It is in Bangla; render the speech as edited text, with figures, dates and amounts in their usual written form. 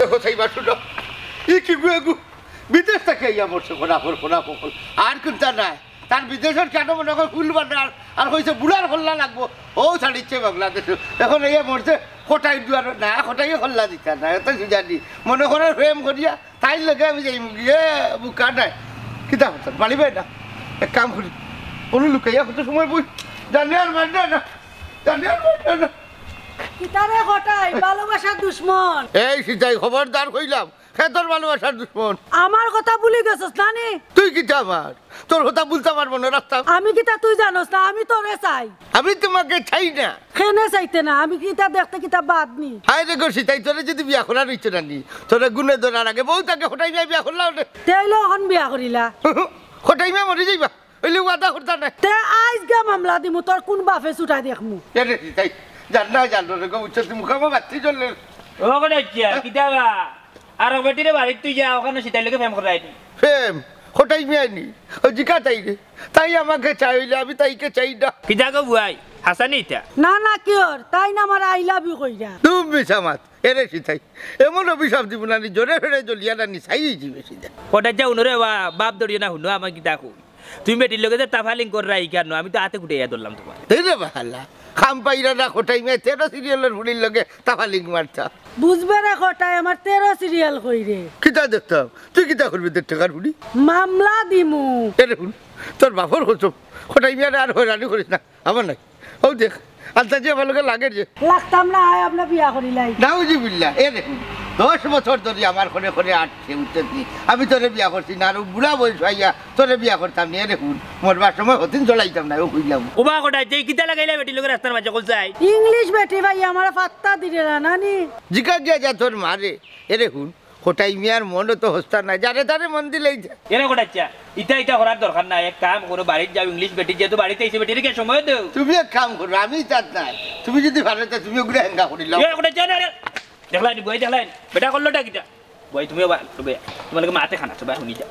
দেখো সাইবা শুনো ই কি গু বিদেশ থেকে ইয়া মরছে খোনা ফল আর কিন্তু নাই তার বিদেশের কেন মনে হয় ফুল বানার আর হয়েছে বুড়ার হল্লা লাগবো ও ছাড়িচ্ছে বাংলাদেশ এখন ইয়ে মরছে খোটাই দুয়ার না খোটাই হল্লা দিতে না এত জানি মনে করার প্রেম করিয়া তাই লোকে আমি যাই গিয়ে বুকা নাই কিতা হতো মারিবে না এক কাম করি কোনো লুকাইয়া হতো সময় বই জানি আর মারবে না জানি আর মারবে না কিতারে হটাই ভালোবাসার দুশমন এই সিটাই খবরদার কইলাম খেতর ভালোবাসার দুশমন আমার কথা ভুলে গেছস নানি তুই কিটা আমার তোর কথা বলতে আমার মনে রাখতাম আমি কিতা তুই জানোস না আমি তোরে চাই আমি তোমাকে চাই না খেনে চাইতে না আমি কিতা দেখতে কিতা বাদ নি হায় রে গো সিটাই তোরে যদি বিয়া করার ইচ্ছে না নি তোরে গুনে ধরার আগে বউ তাকে হটাই নিয়ে বিয়া করলাম রে তেইলো এখন বিয়া করিলা হটাই নিয়ে মরে যাইবা ওইলে ওয়াদা করতা না তে আইজ গা মামলা দিমু তোর কোন বাপে ছুটাই দেখমু রে সিটাই জানো রে গো উচ্চতি মুখামো বাতি চললে ও কোনে কিয়া কিতাবা আর বেটিরে বাড়ি তুই যা ওখানে সিটাইলকে ফেম করাই নি ফেম হটাই মিয়ানি ও জিকা তাই রে তাই আমাকে চাইলে আমি তাইকে চাই না কিতা গো বুয়াই হাসানি ইটা না কিয়র তাই না আমার আই লাভ ইউ কইরা তুমি বিছামাত এরে সিটাই এমন অভিশাপ দিব না নি জোরে ফেরে জ্বলিয়া না নি চাই যাবে সিটা কোটা যা উনরে বাপ দড়িয়ে না হুনো আমার কিতা কো তুমি বেটির লগে যে তাফালিং কর রাই কেন আমি তো হাতে কুটে ধরলাম তোমার রে বাহালা খাম পাইরা না খোটাই মে তেরা সিরিয়ালের ফুলির লগে তাফালিং মারতা বুঝবে রে হটাই আমার 13 সিরিয়াল কইরে কিতা দেখতাম তুই কিতা করবি দেড় টাকার ফুলি মামলা দিমু এরে শুন তোর বাপর হতো খোটাই মেয়েরা আর হয়রানি করিস না আমার নাই ও দেখ আলতা যে ভালোকে লাগে যে লাগতাম না আয় আপনার বিয়া করিলাই নাউজিবিল্লাহ এ দেখুন 10 বছর ধরে আমার ঘরে আটছে উঠতেছি আমি তোরে বিয়া করছি না আর বুড়া বয়স ভাইয়া তোরে বিয়া করতাম নি এ দেখুন মরবার সময় হতিন চলাইতাম না ও কইলাম ওবা কোটা যে কিতা লাগাইলা বেটির লগে রাস্তার মাঝে কল যাই ইংলিশ বেটি ভাই আমার পাত্তা দিলে না নানি জিকা গিয়া যা তোর মারে এ দেখুন খোটাই মিয়ার মনও তো হস্তা না যারে তারে মন দিলেই যা এরা কোটাচ্ছা ইটা করার দরকার নাই এক কাম করো বাড়িতে যাও ইংলিশ বেটি যেহেতু বাড়িতে এসে বেটির কে সময় দেও তুমি এক কাম করো আমি চাত নাই তুমি যদি ভালো চাও তুমি ওগুলো হেঙ্গা করিলাম এ কোটাচ্ছা না দেখলাই বই দেখলাই বেটা করলোটা কিটা বই তুমিও তোমার মাতে খানা সবাই শুনি যা